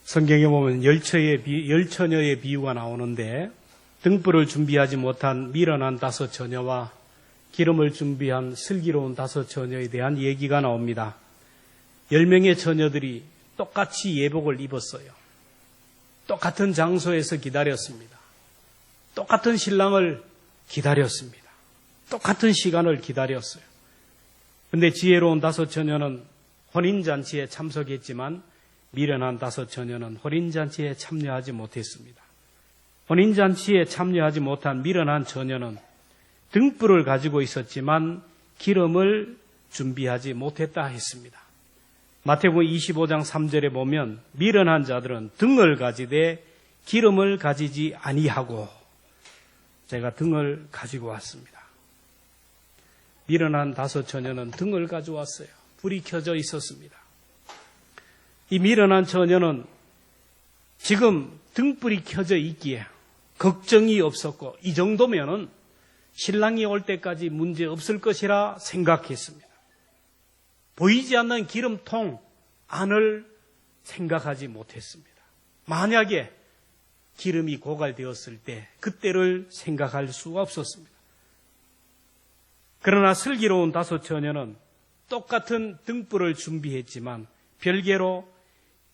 성경에 보면 열처녀의 비유가 나오는데 등불을 준비하지 못한 미련한 5 처녀와 기름을 준비한 슬기로운 5 처녀에 대한 얘기가 나옵니다. 10명의 처녀들이 똑같이 예복을 입었어요. 똑같은 장소에서 기다렸습니다. 똑같은 신랑을 기다렸습니다. 똑같은 시간을 기다렸어요. 그런데 지혜로운 5 처녀는 혼인잔치에 참석했지만 미련한 5 처녀는 혼인잔치에 참여하지 못했습니다. 혼인잔치에 참여하지 못한 미련한 처녀는 등불을 가지고 있었지만 기름을 준비하지 못했다 했습니다. 마태복음 25장 3절에 보면 미련한 자들은 등을 가지되 기름을 가지지 아니하고 제가 등을 가지고 왔습니다. 미련한 5 처녀는 등을 가져왔어요. 불이 켜져 있었습니다. 이 미련한 처녀는 지금 등불이 켜져 있기에 걱정이 없었고 이 정도면은 신랑이 올 때까지 문제 없을 것이라 생각했습니다. 보이지 않는 기름통 안을 생각하지 못했습니다. 만약에 기름이 고갈되었을 때 그때를 생각할 수가 없었습니다. 그러나 슬기로운 5 처녀는 똑같은 등불을 준비했지만 별개로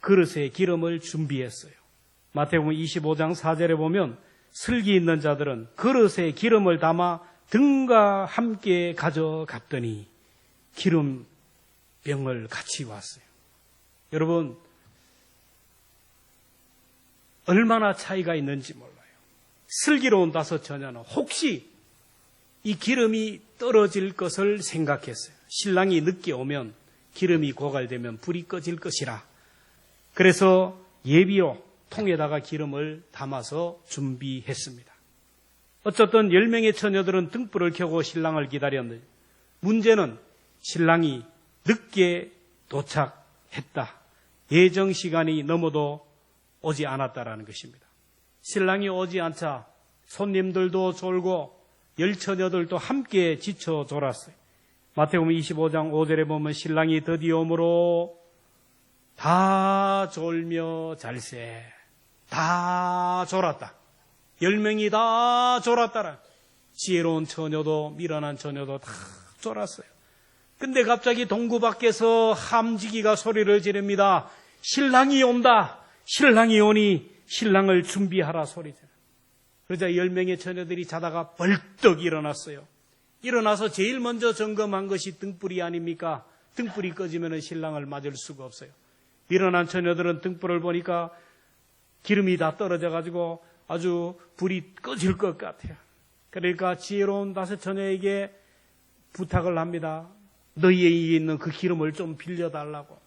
그릇에 기름을 준비했어요. 마태복음 25장 4절에 보면 슬기 있는 자들은 그릇에 기름을 담아 등과 함께 가져갔더니 기름병을 같이 왔어요. 여러분, 얼마나 차이가 있는지 몰라요. 슬기로운 5 처녀는 혹시 이 기름이 떨어질 것을 생각했어요. 신랑이 늦게 오면 기름이 고갈되면 불이 꺼질 것이라. 그래서 예비로 통에다가 기름을 담아서 준비했습니다. 어쨌든 10명의 처녀들은 등불을 켜고 신랑을 기다렸는데 문제는 신랑이 늦게 도착했다. 예정 시간이 넘어도 오지 않았다라는 것입니다. 신랑이 오지 않자 손님들도 졸고 열처녀들도 함께 지쳐 졸았어요. 마태복음 25장 5절에 보면 신랑이 드디어 오므로 다 졸며 잘세. 다 졸았다. 10명이 다 졸았다라. 지혜로운 처녀도 미련한 처녀도 다 졸았어요. 근데 갑자기 동구 밖에서 함지기가 소리를 지릅니다. 신랑이 온다. 신랑이 오니 신랑을 준비하라 소리죠. 그러자 10명의 처녀들이 자다가 벌떡 일어났어요. 일어나서 제일 먼저 점검한 것이 등불이 아닙니까? 등불이 꺼지면 신랑을 맞을 수가 없어요. 일어난 처녀들은 등불을 보니까 기름이 다 떨어져가지고 아주 불이 꺼질 것 같아요. 그러니까 지혜로운 5 처녀에게 부탁을 합니다. 너희에게 있는 그 기름을 좀 빌려달라고.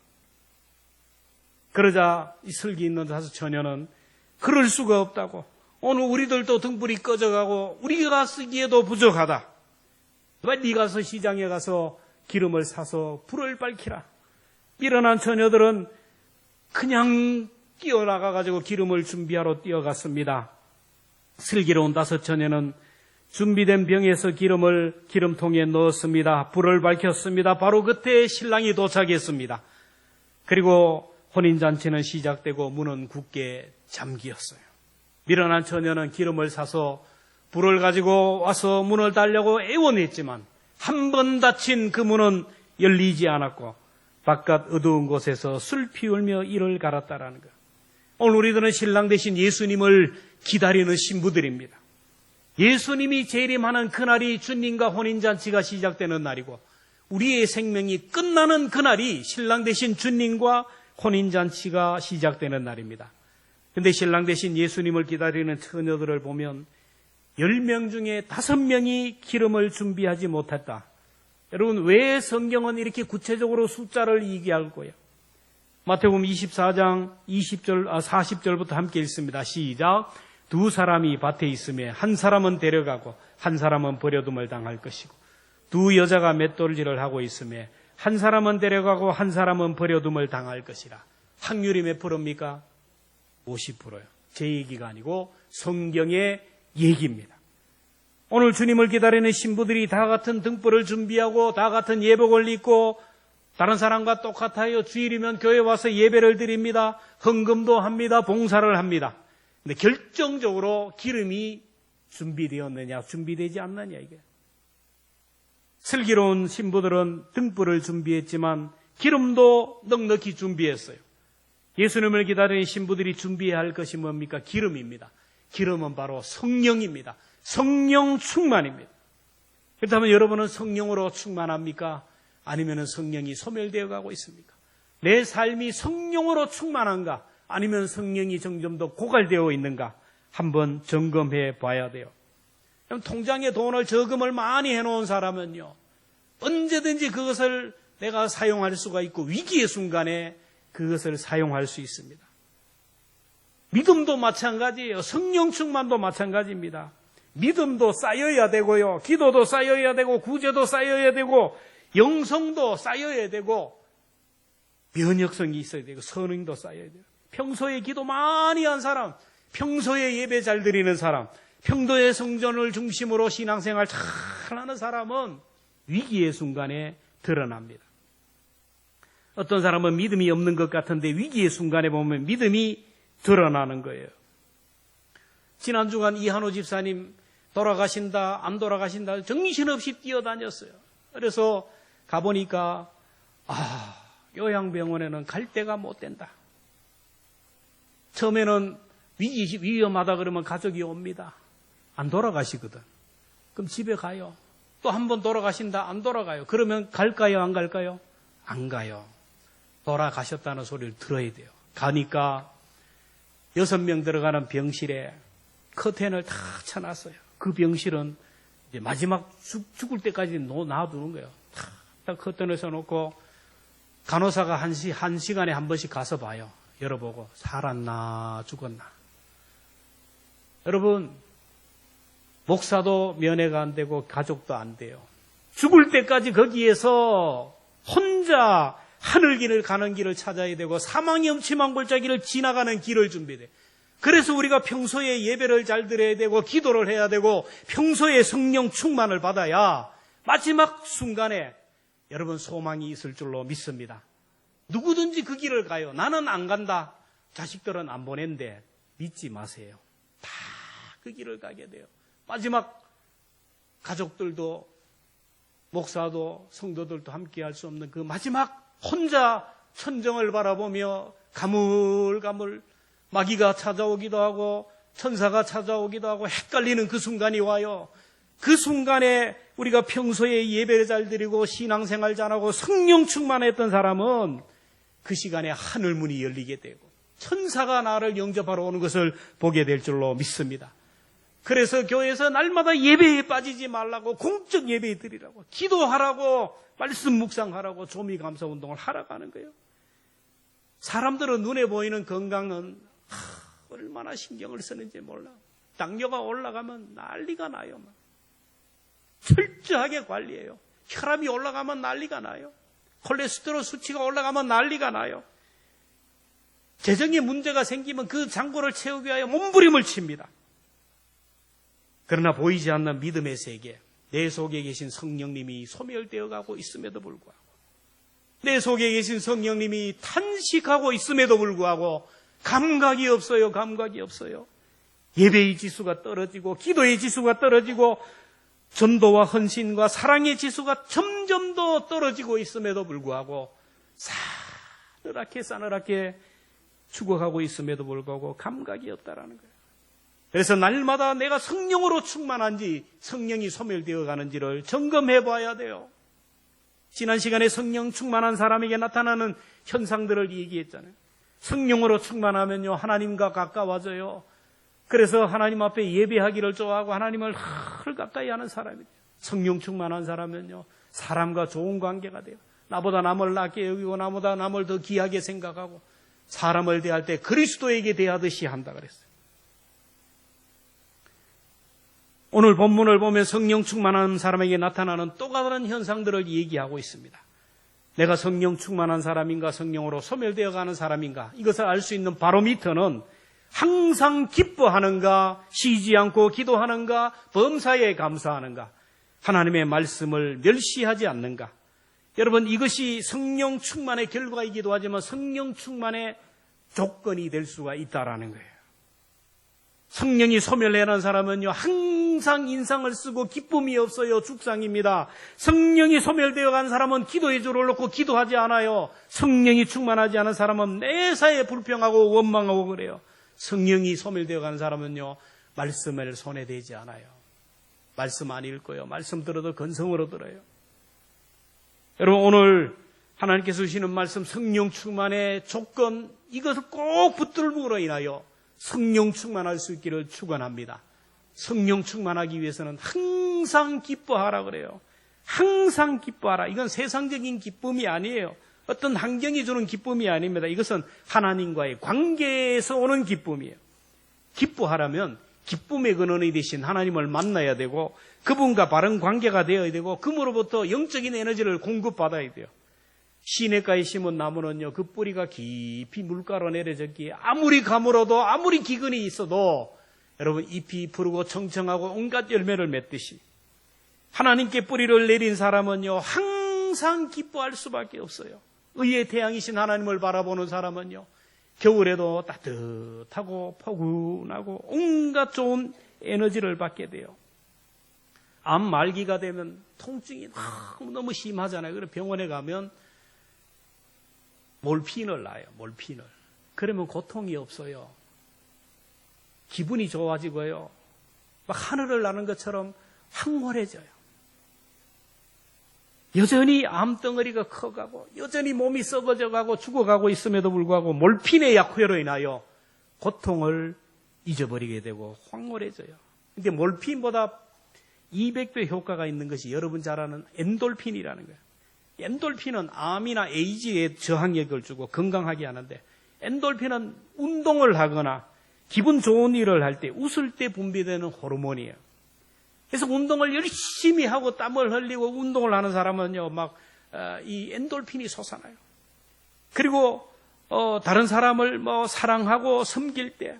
그러자 이 슬기 있는 5 처녀는 그럴 수가 없다고. 오늘 우리들도 등불이 꺼져가고 우리가 쓰기에도 부족하다. 빨리 가서 시장에 가서 기름을 사서 불을 밝히라. 일어난 처녀들은 그냥 뛰어나가가지고 기름을 준비하러 뛰어갔습니다. 슬기로운 5 처녀는 준비된 병에서 기름을 기름통에 넣었습니다. 불을 밝혔습니다. 바로 그때 신랑이 도착했습니다. 그리고 혼인잔치는 시작되고 문은 굳게 잠기었어요. 미련한 처녀는 기름을 사서 불을 가지고 와서 문을 달려고 애원했지만 한 번 닫힌 그 문은 열리지 않았고 바깥 어두운 곳에서 술 피우며 이를 갈았다라는 것. 오늘 우리들은 신랑 대신 예수님을 기다리는 신부들입니다. 예수님이 재림하는 그날이 주님과 혼인잔치가 시작되는 날이고 우리의 생명이 끝나는 그날이 신랑 대신 주님과 혼인잔치가 시작되는 날입니다. 그런데 신랑 대신 예수님을 기다리는 처녀들을 보면 10명 중에 5명이 기름을 준비하지 못했다. 여러분, 왜 성경은 이렇게 구체적으로 숫자를 얘기하고요? 마태복음 24장 40절부터 함께 읽습니다. 시작. 2 사람이 밭에 있으며 한 사람은 데려가고 한 사람은 버려둠을 당할 것이고 2 여자가 맷돌질을 하고 있으며 한 사람은 데려가고 한 사람은 버려둠을 당할 것이라. 확률이 몇 프로입니까? 50%요. 제 얘기가 아니고 성경의 얘기입니다. 오늘 주님을 기다리는 신부들이 다 같은 등불을 준비하고 다 같은 예복을 입고 다른 사람과 똑같아요. 주일이면 교회 와서 예배를 드립니다. 헌금도 합니다. 봉사를 합니다. 근데 결정적으로 기름이 준비되었느냐, 준비되지 않느냐, 이게. 슬기로운 신부들은 등불을 준비했지만 기름도 넉넉히 준비했어요. 예수님을 기다리는 신부들이 준비해야 할 것이 뭡니까? 기름입니다. 기름은 바로 성령입니다. 성령 충만입니다. 그렇다면 여러분은 성령으로 충만합니까? 아니면 성령이 소멸되어 가고 있습니까? 내 삶이 성령으로 충만한가? 아니면 성령이 점점 더 고갈되어 있는가? 한번 점검해 봐야 돼요. 통장에 돈을 저금을 많이 해놓은 사람은요, 언제든지 그것을 내가 사용할 수가 있고 위기의 순간에 그것을 사용할 수 있습니다. 믿음도 마찬가지예요. 성령 충만도 마찬가지입니다. 믿음도 쌓여야 되고요, 기도도 쌓여야 되고, 구제도 쌓여야 되고, 영성도 쌓여야 되고, 면역성이 있어야 되고, 선행도 쌓여야 돼요. 평소에 기도 많이 한 사람, 평소에 예배 잘 드리는 사람, 평소에 성전을 중심으로 신앙생활 잘 하는 사람은 위기의 순간에 드러납니다. 어떤 사람은 믿음이 없는 것 같은데 위기의 순간에 보면 믿음이 드러나는 거예요. 지난 주간 이한호 집사님 돌아가신다, 안 돌아가신다 정신없이 뛰어다녔어요. 그래서 가보니까 요양병원에는 갈 데가 못 된다. 처음에는 위험하다 그러면 가족이 옵니다. 안 돌아가시거든. 그럼 집에 가요. 또 한 번 돌아가신다, 안 돌아가요. 그러면 갈까요, 안 갈까요? 안 가요. 돌아가셨다는 소리를 들어야 돼요. 가니까 6명 들어가는 병실에 커튼을 다 쳐놨어요. 그 병실은 이제 마지막 죽을 때까지 놔두는 거예요. 딱 커튼을 써놓고 간호사가 한 시간에 한 번씩 가서 봐요. 열어보고 살았나 죽었나. 여러분, 목사도 면회가 안 되고 가족도 안 돼요. 죽을 때까지 거기에서 혼자 하늘길을 가는 길을 찾아야 되고 사망의 음침한 골짜기를 지나가는 길을 준비해야 돼요. 그래서 우리가 평소에 예배를 잘 드려야 되고 기도를 해야 되고 평소에 성령 충만을 받아야 마지막 순간에 여러분 소망이 있을 줄로 믿습니다. 누구든지 그 길을 가요. 나는 안 간다. 자식들은 안 보낸대. 믿지 마세요. 다 그 길을 가게 돼요. 마지막 가족들도 목사도 성도들도 함께 할 수 없는 그 마지막 혼자 천정을 바라보며 가물가물 마귀가 찾아오기도 하고 천사가 찾아오기도 하고 헷갈리는 그 순간이 와요. 그 순간에 우리가 평소에 예배를 잘 드리고 신앙생활 잘하고 성령 충만했던 사람은 그 시간에 하늘문이 열리게 되고 천사가 나를 영접하러 오는 것을 보게 될 줄로 믿습니다. 그래서 교회에서 날마다 예배에 빠지지 말라고, 공적 예배 드리라고, 기도하라고, 말씀 묵상하라고, 조미 감사 운동을 하라고 하는 거예요. 사람들은 눈에 보이는 건강은 얼마나 신경을 쓰는지 몰라. 당뇨가 올라가면 난리가 나요. 철저하게 관리해요. 혈압이 올라가면 난리가 나요. 콜레스테롤 수치가 올라가면 난리가 나요. 재정에 문제가 생기면 그 잔고를 채우기 위하여 몸부림을 칩니다. 그러나 보이지 않는 믿음의 세계, 내 속에 계신 성령님이 소멸되어 가고 있음에도 불구하고, 내 속에 계신 성령님이 탄식하고 있음에도 불구하고 감각이 없어요. 감각이 없어요. 예배의 지수가 떨어지고 기도의 지수가 떨어지고 전도와 헌신과 사랑의 지수가 점점 더 떨어지고 있음에도 불구하고 싸늘하게 죽어가고 있음에도 불구하고 감각이 없다라는 거예요. 그래서 날마다 내가 성령으로 충만한지 성령이 소멸되어 가는지를 점검해 봐야 돼요. 지난 시간에 성령 충만한 사람에게 나타나는 현상들을 얘기했잖아요. 성령으로 충만하면요, 하나님과 가까워져요. 그래서 하나님 앞에 예배하기를 좋아하고 하나님을 늘 가까이 하는 사람이에요. 성령 충만한 사람은요, 사람과 좋은 관계가 돼요. 나보다 남을 낮게 여기고 나보다 남을 더 귀하게 생각하고 사람을 대할 때 그리스도에게 대하듯이 한다 그랬어요. 오늘 본문을 보면 성령 충만한 사람에게 나타나는 또 다른 현상들을 얘기하고 있습니다. 내가 성령 충만한 사람인가 성령으로 소멸되어 가는 사람인가 이것을 알 수 있는 바로미터는 항상 기뻐하는가, 쉬지 않고 기도하는가, 범사에 감사하는가, 하나님의 말씀을 멸시하지 않는가, 여러분, 이것이 성령 충만의 결과이기도 하지만 성령 충만의 조건이 될 수가 있다라는 거예요. 성령이 소멸해난 사람은요, 항상 인상을 쓰고 기쁨이 없어요. 죽상입니다. 성령이 소멸되어 간 사람은 기도의 줄을 놓고 기도하지 않아요. 성령이 충만하지 않은 사람은 매사에 불평하고 원망하고 그래요. 성령이 소멸되어 가는 사람은요, 말씀을 손에 대지 않아요. 말씀 안 읽고요. 말씀 들어도 건성으로 들어요. 여러분, 오늘 하나님께서 주시는 말씀, 성령 충만의 조건, 이것을 꼭 붙들므로 인하여 성령 충만할 수 있기를 축원합니다. 성령 충만하기 위해서는 항상 기뻐하라 그래요. 항상 기뻐하라. 이건 세상적인 기쁨이 아니에요. 어떤 환경이 주는 기쁨이 아닙니다. 이것은 하나님과의 관계에서 오는 기쁨이에요. 기뻐하라면 기쁨의 근원이 되신 하나님을 만나야 되고 그분과 바른 관계가 되어야 되고 그분으로부터 영적인 에너지를 공급받아야 돼요. 시냇가에 심은 나무는요, 그 뿌리가 깊이 물가로 내려졌기에 아무리 가물어도 아무리 기근이 있어도 여러분 잎이 푸르고 청청하고 온갖 열매를 맺듯이 하나님께 뿌리를 내린 사람은요, 항상 기뻐할 수밖에 없어요. 의의 태양이신 하나님을 바라보는 사람은요, 겨울에도 따뜻하고 포근하고 온갖 좋은 에너지를 받게 돼요. 암 말기가 되면 통증이 너무 심하잖아요. 그래서 병원에 가면 몰핀을 놔요. 몰핀을. 그러면 고통이 없어요. 기분이 좋아지고요. 막 하늘을 나는 것처럼 황홀해져요. 여전히 암덩어리가 커가고 여전히 몸이 썩어져가고 죽어가고 있음에도 불구하고 몰핀의 약효로 인하여 고통을 잊어버리게 되고 황홀해져요. 근데 몰핀보다 200배 효과가 있는 것이 여러분 잘 아는 엔돌핀이라는 거예요. 엔돌핀은 암이나 에이즈에 저항력을 주고 건강하게 하는데, 엔돌핀은 운동을 하거나 기분 좋은 일을 할 때, 웃을 때 분비되는 호르몬이에요. 그래서 운동을 열심히 하고 땀을 흘리고 운동을 하는 사람은요, 이 엔돌핀이 솟아나요. 그리고 다른 사람을 사랑하고 섬길 때,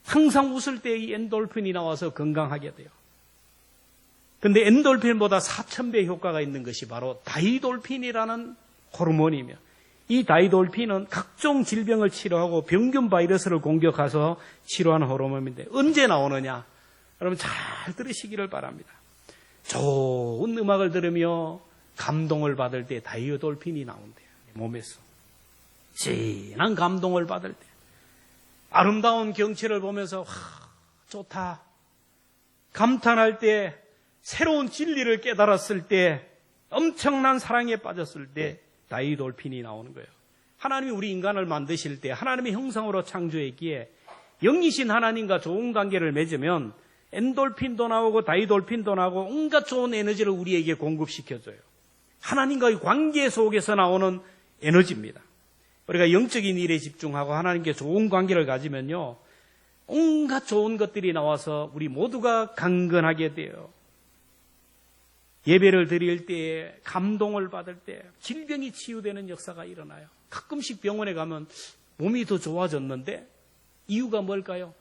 항상 웃을 때 이 엔돌핀이 나와서 건강하게 돼요. 근데 엔돌핀보다 4000배 효과가 있는 것이 바로 다이돌핀이라는 호르몬이며, 이 다이돌핀은 각종 질병을 치료하고 병균 바이러스를 공격해서 치료하는 호르몬인데 언제 나오느냐? 여러분 잘 들으시기를 바랍니다. 좋은 음악을 들으며 감동을 받을 때 다이돌핀이 나온대요. 몸에서. 진한 감동을 받을 때, 아름다운 경치를 보면서 좋다 감탄할 때, 새로운 진리를 깨달았을 때, 엄청난 사랑에 빠졌을 때 다이돌핀이 나오는 거예요. 하나님이 우리 인간을 만드실 때 하나님의 형상으로 창조했기에 영이신 하나님과 좋은 관계를 맺으면 엔돌핀도 나오고 다이돌핀도 나오고 온갖 좋은 에너지를 우리에게 공급시켜줘요. 하나님과의 관계 속에서 나오는 에너지입니다. 우리가 영적인 일에 집중하고 하나님께 좋은 관계를 가지면요, 온갖 좋은 것들이 나와서 우리 모두가 강건하게 돼요. 예배를 드릴 때, 감동을 받을 때 질병이 치유되는 역사가 일어나요. 가끔씩 병원에 가면 몸이 더 좋아졌는데 이유가 뭘까요?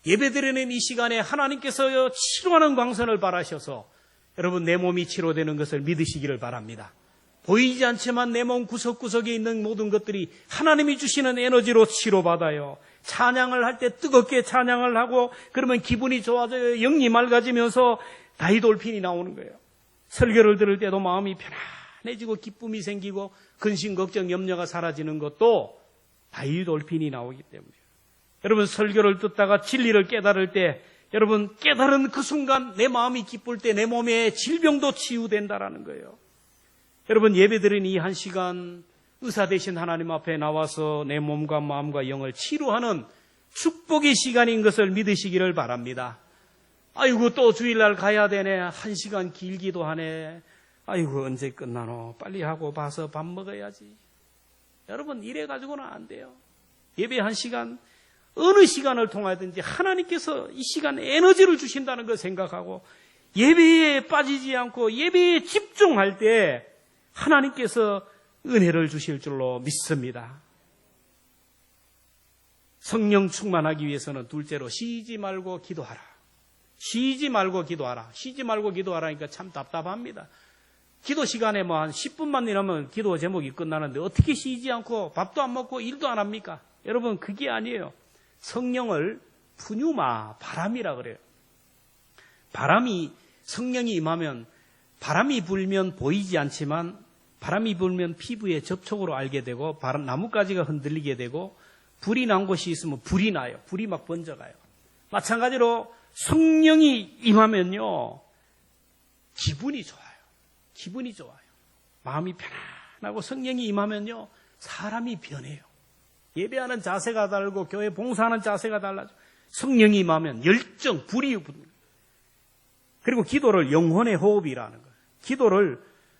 예배 드리는 이 시간에 하나님께서 치료하는 광선을 발하셔서 여러분 내 몸이 치료되는 것을 믿으시기를 바랍니다. 보이지 않지만 내 몸 구석구석에 있는 모든 것들이 하나님이 주시는 에너지로 치료받아요. 찬양을 할 때 뜨겁게 찬양을 하고 그러면 기분이 좋아져요. 영이 맑아지면서 다이돌핀이 나오는 거예요. 설교를 들을 때도 마음이 편안해지고 기쁨이 생기고 근심, 걱정, 염려가 사라지는 것도 다이돌핀이 나오기 때문이에요. 여러분 설교를 듣다가 진리를 깨달을 때, 여러분 깨달은 그 순간 내 마음이 기쁠 때 내 몸의 질병도 치유된다라는 거예요. 여러분 예배드린 이 한 시간 의사 되신 하나님 앞에 나와서 내 몸과 마음과 영을 치료하는 축복의 시간인 것을 믿으시기를 바랍니다. 아이고 또 주일날 가야 되네. 한 시간 길기도 하네. 아이고 언제 끝나노. 빨리 하고 봐서 밥 먹어야지. 여러분 이래가지고는 안 돼요. 예배 한 시간, 어느 시간을 통하든지 하나님께서 이 시간에 에너지를 주신다는 걸 생각하고 예배에 빠지지 않고 예배에 집중할 때 하나님께서 은혜를 주실 줄로 믿습니다. 성령 충만하기 위해서는 둘째로 쉬지 말고 기도하라. 쉬지 말고 기도하라. 쉬지 말고 기도하라니까 참 답답합니다. 기도 시간에 뭐 한 10분만 일하면 기도 제목이 끝나는데 어떻게 쉬지 않고 밥도 안 먹고 일도 안 합니까? 여러분, 그게 아니에요. 성령을 푸뉴마, 바람이라 그래요. 성령이 임하면 바람이 불면 보이지 않지만 바람이 불면 피부에 접촉으로 알게 되고 나뭇가지가 흔들리게 되고 불이 난 곳이 있으면 불이 나요. 불이 막 번져가요. 마찬가지로 성령이 임하면요, 기분이 좋아요. 기분이 좋아요. 마음이 편안하고 성령이 임하면요, 사람이 변해요. 예배하는 자세가 다르고 교회 봉사하는 자세가 달라져. 성령이 임하면 열정, 불이 붙는. 그리고 기도를 영혼의 호흡이라는 거예요.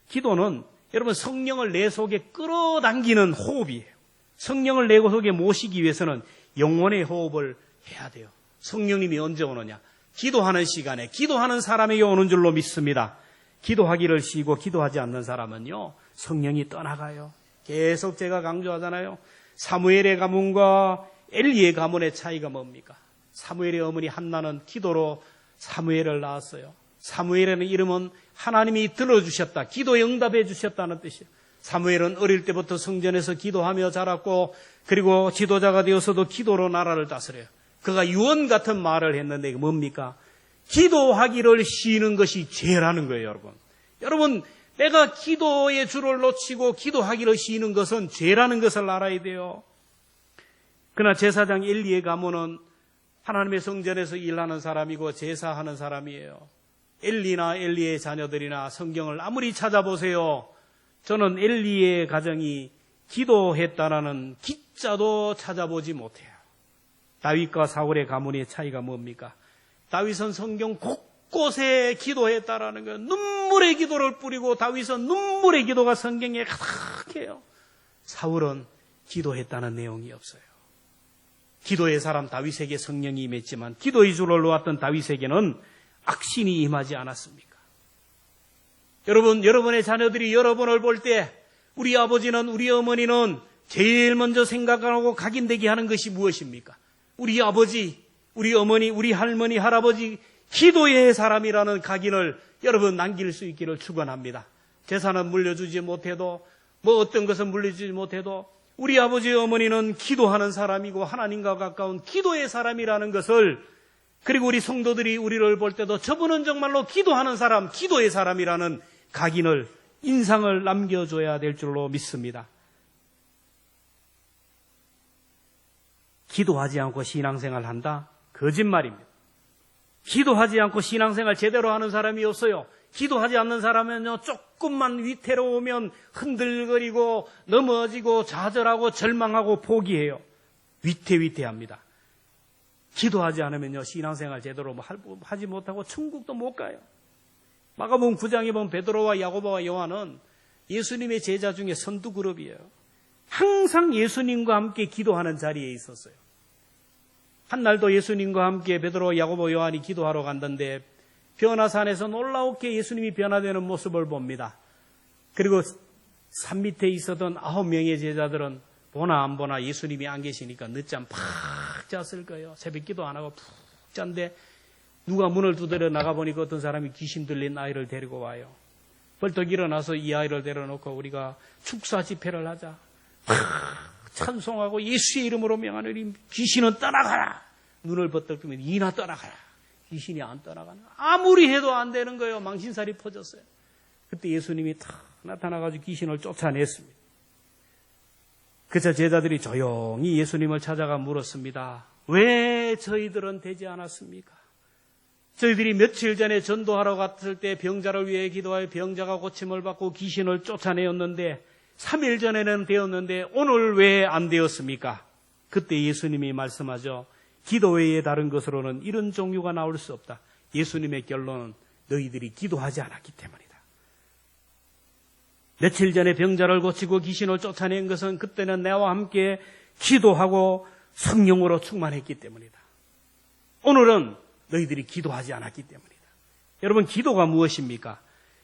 기도는 여러분 성령을 내 속에 끌어당기는 호흡이에요. 성령을 내 속에 모시기 위해서는 영혼의 호흡을 해야 돼요. 성령님이 언제 오느냐? 기도하는 시간에 기도하는 사람에게 오는 줄로 믿습니다. 기도하기를 쉬고 기도하지 않는 사람은요, 성령이 떠나가요. 계속 제가 강조하잖아요. 사무엘의 가문과 엘리의 가문의 차이가 뭡니까? 사무엘의 어머니 한나는 기도로 사무엘을 낳았어요. 사무엘이라는 이름은 하나님이 들어주셨다, 기도에 응답해 주셨다는 뜻이에요. 사무엘은 어릴 때부터 성전에서 기도하며 자랐고, 그리고 지도자가 되어서도 기도로 나라를 다스려요. 그가 유언 같은 말을 했는데 이게 뭡니까? 기도하기를 쉬는 것이 죄라는 거예요, 여러분. 여러분, 내가 기도의 줄을 놓치고 기도하기를 쉬는 것은 죄라는 것을 알아야 돼요. 그러나 제사장 엘리의 가문은 하나님의 성전에서 일하는 사람이고 제사하는 사람이에요. 엘리나 엘리의 자녀들이나 성경을 아무리 찾아보세요, 저는 엘리의 가정이 기도했다라는 기자도 찾아보지 못해요. 다윗과 사울의 가문의 차이가 뭡니까? 다윗은 성경 곳곳에 기도했다라는 거예요. 눈물의 기도를 뿌리고 다윗은 눈물의 기도가 성경에 가득해요. 사울은 기도했다는 내용이 없어요. 기도의 사람 다윗에게 성령이 임했지만 기도의 줄을 놓았던 다윗에게는 악신이 임하지 않았습니까? 여러분, 여러분의 자녀들이 여러분을 볼 때 우리 아버지는, 우리 어머니는 제일 먼저 생각하고 각인되게 하는 것이 무엇입니까? 우리 아버지, 우리 어머니, 우리 할머니, 할아버지 기도의 사람이라는 각인을 여러분 남길 수 있기를 축원합니다. 재산은 물려주지 못해도, 뭐 어떤 것은 물려주지 못해도 우리 아버지 어머니는 기도하는 사람이고 하나님과 가까운 기도의 사람이라는 것을, 그리고 우리 성도들이 우리를 볼 때도 저분은 정말로 기도하는 사람, 기도의 사람이라는 각인을, 인상을 남겨줘야 될 줄로 믿습니다. 기도하지 않고 신앙생활 한다? 거짓말입니다. 기도하지 않고 신앙생활 제대로 하는 사람이 없어요. 기도하지 않는 사람은요, 조금만 위태로우면 흔들거리고 넘어지고 좌절하고 절망하고 포기해요. 위태합니다. 기도하지 않으면요, 신앙생활 제대로 하지 못하고 천국도 못 가요. 마가복음 9장에 보면 베드로와 야고보와 요한은 예수님의 제자 중에 선두 그룹이에요. 항상 예수님과 함께 기도하는 자리에 있었어요. 한 날도 예수님과 함께 베드로, 야고보, 요한이 기도하러 갔는데 변화산에서 놀라웠게 예수님이 변화되는 모습을 봅니다. 그리고 산 밑에 있었던 9명의 제자들은 보나 안 보나 예수님이 안 계시니까 늦잠 팍 잤을 거예요. 새벽기도 안 하고 푹 잤는데 누가 문을 두드려 나가보니까 어떤 사람이 귀신 들린 아이를 데리고 와요. 벌떡 일어나서 이 아이를 데려놓고 우리가 축사 집회를 하자. 찬송하고 예수의 이름으로 명하노니 귀신은 떠나가라. 눈을 버떡 뜨면 이나 떠나가라. 귀신이 안 떠나가나. 아무리 해도 안 되는 거예요. 망신살이 퍼졌어요. 그때 예수님이 탁 나타나가지고 귀신을 쫓아냈습니다. 그래서 제자들이 조용히 예수님을 찾아가 물었습니다. 왜 저희들은 되지 않았습니까? 저희들이 며칠 전에 전도하러 갔을 때 병자를 위해 기도하여 병자가 고침을 받고 귀신을 쫓아내었는데 3일 전에는 되었는데 오늘 왜 안 되었습니까? 그때 예수님이 말씀하죠. 기도 외에 다른 것으로는 이런 종류가 나올 수 없다. 예수님의 결론은 너희들이 기도하지 않았기 때문이다. 며칠 전에 병자를 고치고 귀신을 쫓아낸 것은 그때는 나와 함께 기도하고 성령으로 충만했기 때문이다. 오늘은 너희들이 기도하지 않았기 때문이다. 여러분, 기도가 무엇입니까?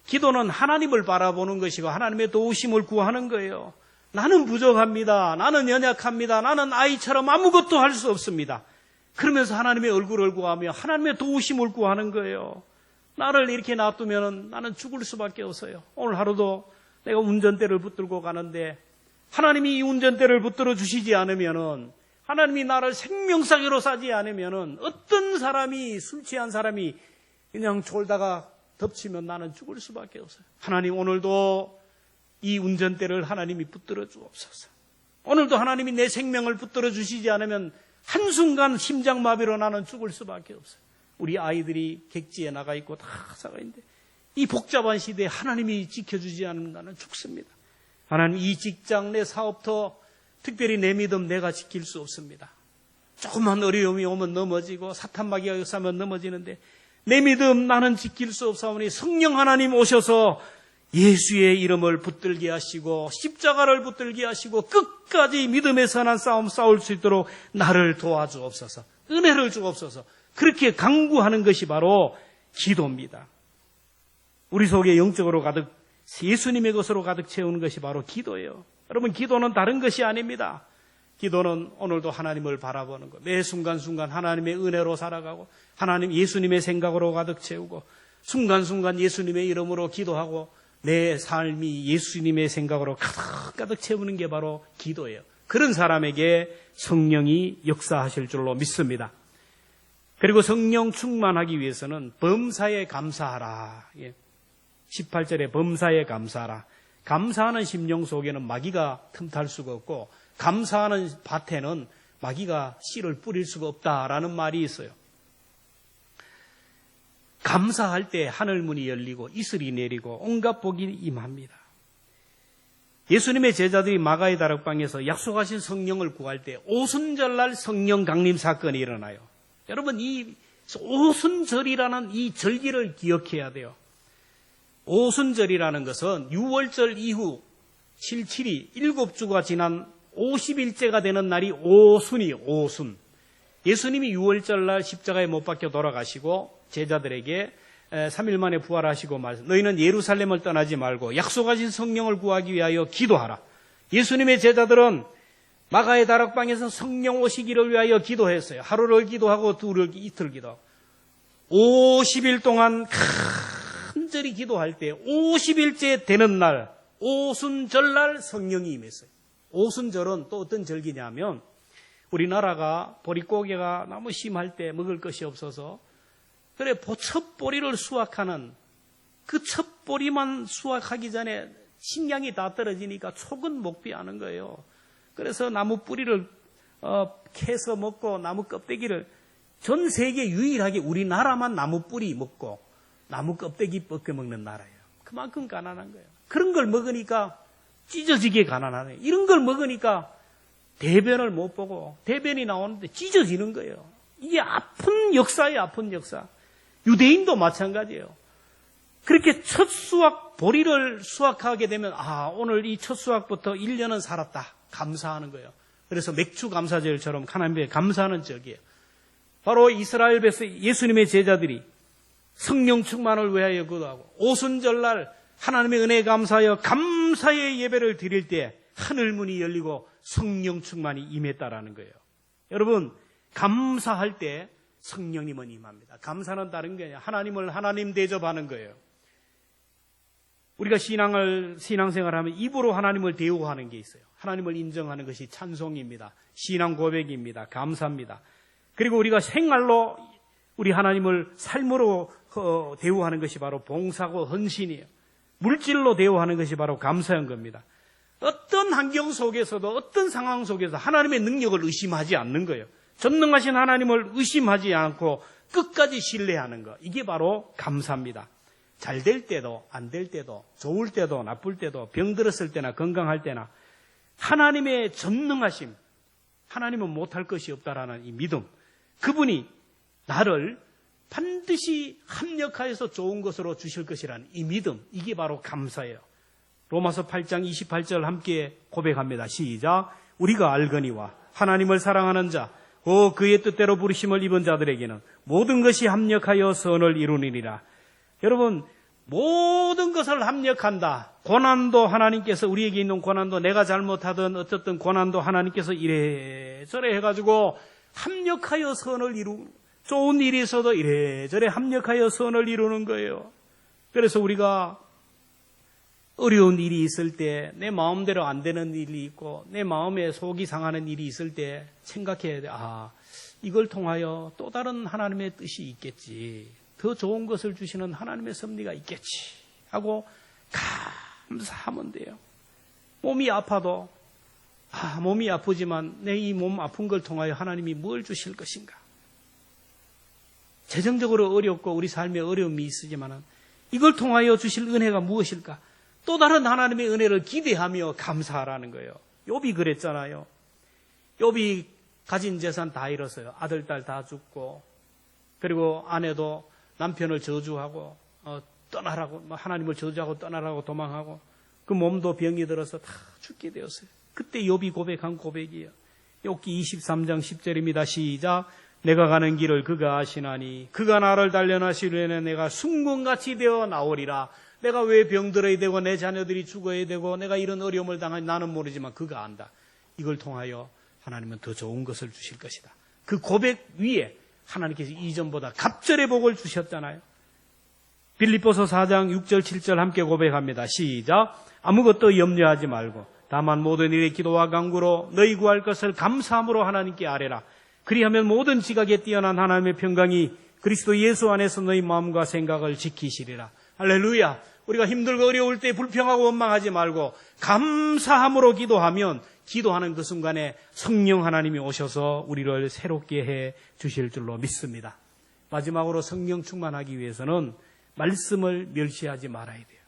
기도는 하나님을 바라보는 것이고 하나님의 도우심을 구하는 거예요. 나는 부족합니다. 나는 연약합니다. 나는 아이처럼 아무것도 할 수 없습니다. 그러면서 하나님의 얼굴을 구하며 하나님의 도우심을 구하는 거예요. 나를 이렇게 놔두면 나는 죽을 수밖에 없어요. 오늘 하루도 내가 운전대를 붙들고 가는데 하나님이 이 운전대를 붙들어 주시지 않으면은, 하나님이 나를 생명사기로 싸지 않으면은, 어떤 사람이, 술 취한 사람이 그냥 졸다가 덮치면 나는 죽을 수밖에 없어요. 하나님, 오늘도 이 운전대를 하나님이 붙들어 주옵소서. 오늘도 하나님이 내 생명을 붙들어 주시지 않으면 한순간 심장마비로 나는 죽을 수밖에 없어요. 우리 아이들이 객지에 나가 있고 다 사가 있는데 이 복잡한 시대에 하나님이 지켜주지 않으면 나는 죽습니다. 하나님, 이 직장, 내 사업터, 특별히 내 믿음 내가 지킬 수 없습니다. 조금만 어려움이 오면 넘어지고 사탄마귀가 역사하면 넘어지는데 내 믿음 나는 지킬 수 없사오니 성령 하나님 오셔서 예수의 이름을 붙들게 하시고 십자가를 붙들게 하시고 끝까지 믿음의 선한 싸움 싸울 수 있도록 나를 도와주옵소서. 은혜를 주옵소서. 그렇게 강구하는 것이 바로 기도입니다. 우리 속에 영적으로 가득, 예수님의 것으로 가득 채우는 것이 바로 기도예요. 여러분, 기도는 다른 것이 아닙니다. 기도는 오늘도 하나님을 바라보는 것, 매 순간순간 하나님의 은혜로 살아가고 하나님, 예수님의 생각으로 가득 채우고 순간순간 예수님의 이름으로 기도하고 내 삶이 예수님의 생각으로 가득 채우는 게 바로 기도예요. 그런 사람에게 성령이 역사하실 줄로 믿습니다. 그리고 성령 충만하기 위해서는 범사에 감사하라. 18절에 범사에 감사하라. 감사하는 심령 속에는 마귀가 틈탈 수가 없고 감사하는 밭에는 마귀가 씨를 뿌릴 수가 없다라는 말이 있어요. 감사할 때 하늘문이 열리고 이슬이 내리고 온갖 복이 임합니다. 예수님의 제자들이 마가의 다락방에서 약속하신 성령을 구할 때 오순절날 성령 강림 사건이 일어나요. 여러분, 이 오순절이라는 이 절기를 기억해야 돼요. 오순절이라는 것은 6월절 이후 77이 7주가 지난 50일째가 되는 날이 오순이 오순. 예수님이 6월절날 십자가에 못 박혀 돌아가시고 제자들에게 3일 만에 부활하시고 말씀, 너희는 예루살렘을 떠나지 말고 약속하신 성령을 구하기 위하여 기도하라. 예수님의 제자들은 마가의 다락방에서 성령 오시기를 위하여 기도했어요. 하루를 기도하고 이틀 기도하고 50일 동안 간절히 기도할 때 50일째 되는 날 오순절날 성령이 임했어요. 오순절은 또 어떤 절기냐면 우리나라가 보릿고개가 너무 심할 때 먹을 것이 없어서 그래 첫 보리를 수확하는 그 첫 보리만 수확하기 전에 식량이 다 떨어지니까 촉은 목비하는 거예요. 그래서 나무 뿌리를 캐서 먹고 나무 껍데기를 전 세계 유일하게 우리나라만 나무 뿌리 먹고 나무 껍데기 벗겨 먹는 나라예요. 그만큼 가난한 거예요. 그런 걸 먹으니까 찢어지게 가난하네요. 이런 걸 먹으니까 대변을 못 보고 대변이 나오는데 찢어지는 거예요. 이게 아픈 역사예요. 아픈 역사. 유대인도 마찬가지예요. 그렇게 첫 수확, 보리를 수확하게 되면 오늘 이 첫 수확부터 1년은 살았다. 감사하는 거예요. 그래서 맥주 감사절처럼 하나님께 감사하는 절기예요. 바로 이스라엘 백성 예수님의 제자들이 성령 충만을 위하여 기도하고 오순절날 하나님의 은혜에 감사하여 감사의 예배를 드릴 때 하늘문이 열리고 성령 충만이 임했다라는 거예요. 여러분, 감사할 때 성령님은 임합니다. 감사는 다른 게 아니라 하나님을 하나님 대접하는 거예요. 우리가 신앙생활하면 입으로 하나님을 대우하는 게 있어요. 하나님을 인정하는 것이 찬송입니다. 신앙 고백입니다. 감사입니다. 그리고 우리가 생활로 우리 하나님을 삶으로 대우하는 것이 바로 봉사고 헌신이에요. 물질로 대우하는 것이 바로 감사한 겁니다. 어떤 환경 속에서도 어떤 상황 속에서 하나님의 능력을 의심하지 않는 거예요. 전능하신 하나님을 의심하지 않고 끝까지 신뢰하는 것. 이게 바로 감사입니다. 잘 될 때도 안 될 때도 좋을 때도 나쁠 때도 병들었을 때나 건강할 때나 하나님의 전능하심, 하나님은 못할 것이 없다라는 이 믿음, 그분이 나를 반드시 합력하여서 좋은 것으로 주실 것이라는 이 믿음, 이게 바로 감사예요. 로마서 8장 28절 함께 고백합니다. 시작. 우리가 알거니와 하나님을 사랑하는 자, 그의 뜻대로 부르심을 입은 자들에게는 모든 것이 합력하여 선을 이루느니라. 여러분, 모든 것을 합력한다. 고난도 하나님께서, 우리에게 있는 고난도, 내가 잘못하던 어쨌든 고난도 하나님께서 이래저래 해가지고 합력하여 선을 좋은 일이 있어도 이래저래 합력하여 선을 이루는 거예요. 그래서 우리가 어려운 일이 있을 때, 내 마음대로 안 되는 일이 있고 내 마음에 속이 상하는 일이 있을 때 생각해야 돼. 이걸 통하여 또 다른 하나님의 뜻이 있겠지. 더 좋은 것을 주시는 하나님의 섭리가 있겠지 하고 감사하면 돼요. 몸이 아파도 몸이 아프지만 내 이 몸 아픈 걸 통하여 하나님이 뭘 주실 것인가. 재정적으로 어렵고 우리 삶에 어려움이 있으지만 이걸 통하여 주실 은혜가 무엇일까? 또 다른 하나님의 은혜를 기대하며 감사하라는 거예요. 욥이 그랬잖아요. 욥이 가진 재산 다 잃었어요. 아들, 딸 다 죽고, 그리고 아내도 남편을 저주하고 떠나라고, 하나님을 저주하고 떠나라고 도망하고, 그 몸도 병이 들어서 다 죽게 되었어요. 그때 욥이 고백한 고백이에요. 욥기 23장 10절입니다. 시작. 내가 가는 길을 그가 아시나니 그가 나를 단련하시려면 내가 순금같이 되어 나오리라. 내가 왜 병들어야 되고 내 자녀들이 죽어야 되고 내가 이런 어려움을 당하니 나는 모르지만 그가 안다. 이걸 통하여 하나님은 더 좋은 것을 주실 것이다. 그 고백 위에 하나님께서 이전보다 갑절의 복을 주셨잖아요. 빌립보서 4장 6절 7절 함께 고백합니다. 시작. 아무것도 염려하지 말고 다만 모든 일에 기도와 간구로 너희 구할 것을 감사함으로 하나님께 아뢰라. 그리하면 모든 지각에 뛰어난 하나님의 평강이 그리스도 예수 안에서 너희 마음과 생각을 지키시리라. 할렐루야. 우리가 힘들고 어려울 때 불평하고 원망하지 말고 감사함으로 기도하면 기도하는 그 순간에 성령 하나님이 오셔서 우리를 새롭게 해 주실 줄로 믿습니다. 마지막으로 성령 충만하기 위해서는 말씀을 멸시하지 말아야 돼요.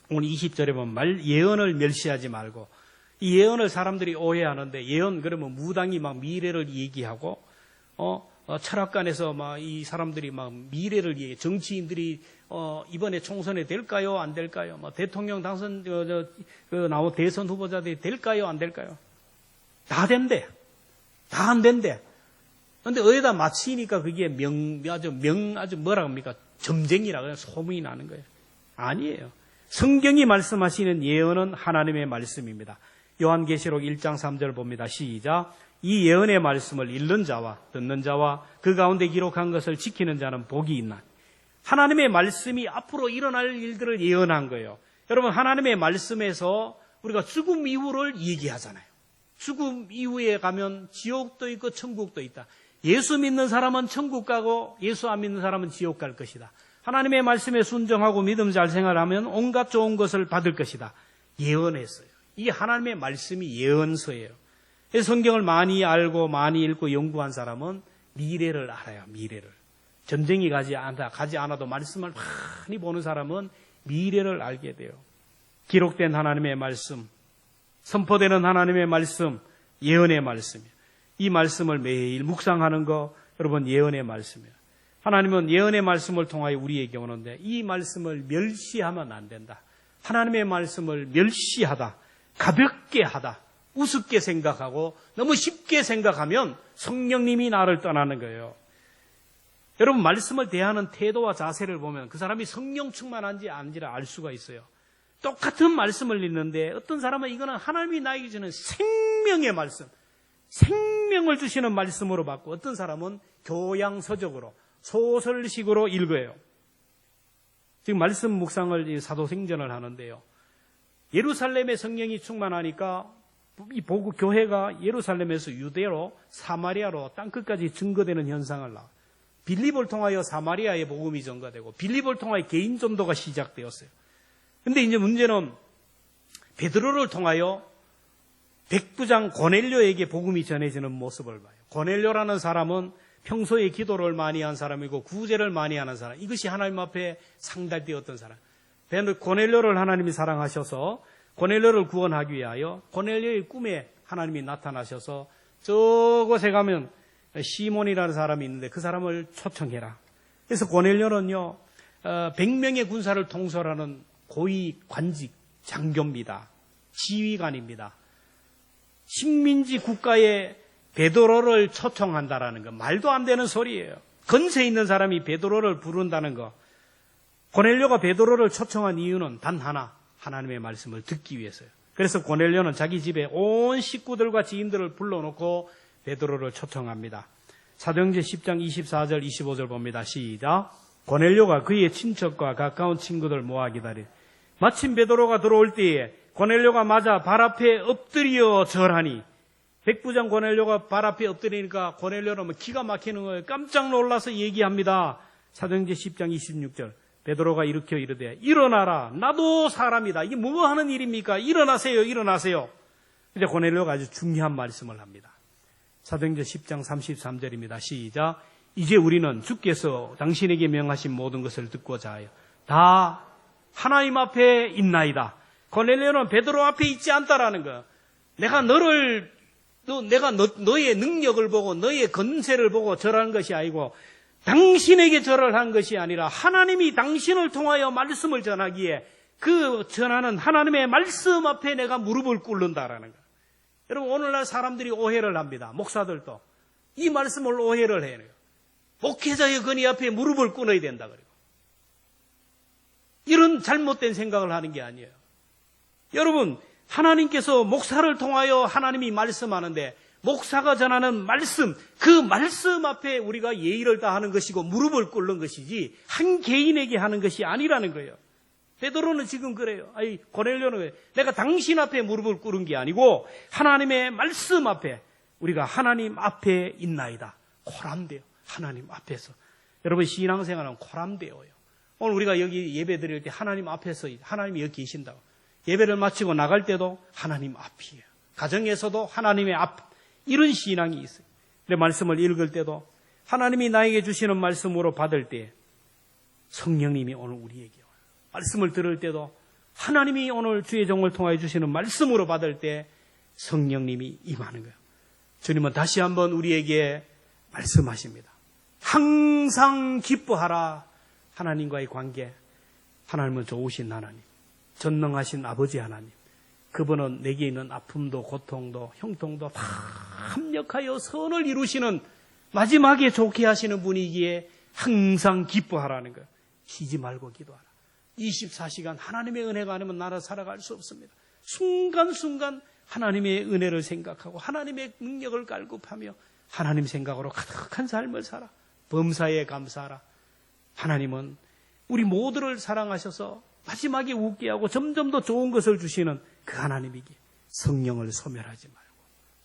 오늘 20절에 보면 예언을 멸시하지 말고, 이 예언을 사람들이 오해하는데, 예언 그러면 무당이 막 미래를 얘기하고 철학관에서 막 이 사람들이 막 미래를 얘기해. 정치인들이 이번에 총선에 될까요 안 될까요? 대통령 당선 나온 대선 후보자들이 될까요 안 될까요? 다 된대. 다 안 된대. 그런데 어디다 맞히니까 그게 아주 뭐라 합니까? 점쟁이라 그냥 소문이 나는 거예요. 아니에요. 성경이 말씀하시는 예언은 하나님의 말씀입니다. 요한계시록 1장 3절 봅니다. 시작. 이 예언의 말씀을 읽는 자와 듣는 자와 그 가운데 기록한 것을 지키는 자는 복이 있나. 하나님의 말씀이 앞으로 일어날 일들을 예언한 거예요. 여러분, 하나님의 말씀에서 우리가 죽음 이후를 얘기하잖아요. 죽음 이후에 가면 지옥도 있고 천국도 있다. 예수 믿는 사람은 천국 가고 예수 안 믿는 사람은 지옥 갈 것이다. 하나님의 말씀에 순종하고 믿음 잘 생활하면 온갖 좋은 것을 받을 것이다. 예언했어요. 이 하나님의 말씀이 예언서예요. 성경을 많이 알고 많이 읽고 연구한 사람은 미래를 알아요. 미래를. 전쟁이 가지 않아도 말씀을 많이 보는 사람은 미래를 알게 돼요. 기록된 하나님의 말씀, 선포되는 하나님의 말씀, 예언의 말씀이에요. 이 말씀을 매일 묵상하는 거, 여러분, 예언의 말씀이에요. 하나님은 예언의 말씀을 통하여 우리에게 오는데 이 말씀을 멸시하면 안 된다. 하나님의 말씀을 멸시하다, 가볍게 하다, 우습게 생각하고 너무 쉽게 생각하면 성령님이 나를 떠나는 거예요. 여러분, 말씀을 대하는 태도와 자세를 보면 그 사람이 성령 충만한지 아닌지를 알 수가 있어요. 똑같은 말씀을 읽는데 어떤 사람은 이거는 하나님이 나에게 주는 생명의 말씀, 생명을 주시는 말씀으로 받고, 어떤 사람은 교양서적으로 소설식으로 읽어요. 지금 말씀 묵상을 사도행전을 하는데요. 예루살렘의 성령이 충만하니까 이 보고 교회가 예루살렘에서 유대로 사마리아로 땅끝까지 증거되는 현상을 나. 빌립을 통하여 사마리아의 복음이 전가되고 빌립을 통하여 개인 전도가 시작되었어요. 근데 이제 문제는 베드로를 통하여 백부장 고넬료에게 복음이 전해지는 모습을 봐요. 고넬료라는 사람은 평소에 기도를 많이 한 사람이고 구제를 많이 하는 사람. 이것이 하나님 앞에 상달되었던 사람. 고넬료를 하나님이 사랑하셔서 고넬료를 구원하기 위하여 고넬료의 꿈에 하나님이 나타나셔서 저곳에 가면 시몬이라는 사람이 있는데 그 사람을 초청해라. 그래서 고넬료는요, 100명의 군사를 통솔하는 고위 관직 장교입니다. 지휘관입니다. 식민지 국가에 베드로를 초청한다라는 거 말도 안 되는 소리예요. 건세 있는 사람이 베드로를 부른다는 거. 고넬료가 베드로를 초청한 이유는 단 하나, 하나님의 말씀을 듣기 위해서요. 그래서 고넬료는 자기 집에 온 식구들과 지인들을 불러놓고 베드로를 초청합니다. 사도행전 10장 24절 25절 봅니다. 시작. 고넬료가 그의 친척과 가까운 친구들 모아 기다리. 마침 베드로가 들어올 때에 고넬료가 맞아 발 앞에 엎드려 절하니, 백부장 고넬료가 발 앞에 엎드리니까 고넬료는 뭐 기가 막히는 거예요. 깜짝 놀라서 얘기합니다. 사도행전 10장 26절. 베드로가 일으켜 이르되 일어나라, 나도 사람이다. 이게 뭐 하는 일입니까? 일어나세요, 일어나세요. 이제 고넬료가 아주 중요한 말씀을 합니다. 사도행전 10장 33절입니다. 시작. 이제 우리는 주께서 당신에게 명하신 모든 것을 듣고자 하여 다 하나님 앞에 있나이다. 고넬료는 베드로 앞에 있지 않다라는 거. 내가 너의 능력을 보고 너의 건세를 보고 절하는 것이 아니고 당신에게 절을 한 것이 아니라 하나님이 당신을 통하여 말씀을 전하기에 그 전하는 하나님의 말씀 앞에 내가 무릎을 꿇는다라는 거예요. 여러분, 오늘날 사람들이 오해를 합니다. 목사들도 이 말씀을 오해를 해요. 목회자의 권위 앞에 무릎을 꿇어야 된다 그래요. 이런 잘못된 생각을 하는 게 아니에요. 여러분, 하나님께서 목사를 통하여 하나님이 말씀하는데 목사가 전하는 말씀, 그 말씀 앞에 우리가 예의를 다하는 것이고 무릎을 꿇는 것이지 한 개인에게 하는 것이 아니라는 거예요. 베드로는 지금 그래요. 아니, 고넬료는 내가 당신 앞에 무릎을 꿇은 게 아니고 하나님의 말씀 앞에, 우리가 하나님 앞에 있나이다. 코람돼요. 하나님 앞에서. 여러분, 신앙생활은 코람돼요. 오늘 우리가 여기 예배 드릴 때 하나님 앞에서 하나님이 여기 계신다고. 예배를 마치고 나갈 때도 하나님 앞이에요. 가정에서도 하나님의 앞. 이런 신앙이 있어요. 내 말씀을 읽을 때도 하나님이 나에게 주시는 말씀으로 받을 때 성령님이 오늘 우리에게 와요. 말씀을 들을 때도 하나님이 오늘 주의 종을 통하여 주시는 말씀으로 받을 때 성령님이 임하는 거예요. 주님은 다시 한번 우리에게 말씀하십니다. 항상 기뻐하라. 하나님과의 관계. 하나님은 좋으신 하나님, 전능하신 아버지 하나님. 그분은 내게 있는 아픔도 고통도 형통도 다 합력하여 선을 이루시는, 마지막에 좋게 하시는 분이기에 항상 기뻐하라는 거예요. 쉬지 말고 기도하라. 24시간 하나님의 은혜가 아니면 나라 살아갈 수 없습니다. 순간순간 하나님의 은혜를 생각하고 하나님의 능력을 갈급하며 하나님 생각으로 가득한 삶을 살아. 범사에 감사하라. 하나님은 우리 모두를 사랑하셔서 마지막에 웃게 하고 점점 더 좋은 것을 주시는 그 하나님이기에 성령을 소멸하지 말고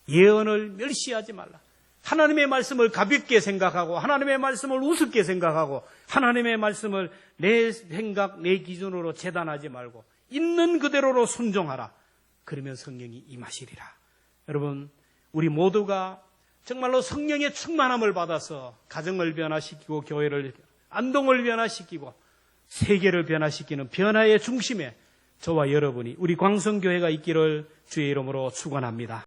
예언을 멸시하지 말라. 하나님의 말씀을 가볍게 생각하고 하나님의 말씀을 우습게 생각하고 하나님의 말씀을 내 생각, 내 기준으로 재단하지 말고 있는 그대로로 순종하라. 그러면 성령이 임하시리라. 여러분, 우리 모두가 정말로 성령의 충만함을 받아서 가정을 변화시키고 교회를, 안동을 변화시키고 세계를 변화시키는 변화의 중심에 저와 여러분이, 우리 광성교회가 있기를 주의 이름으로 축원합니다.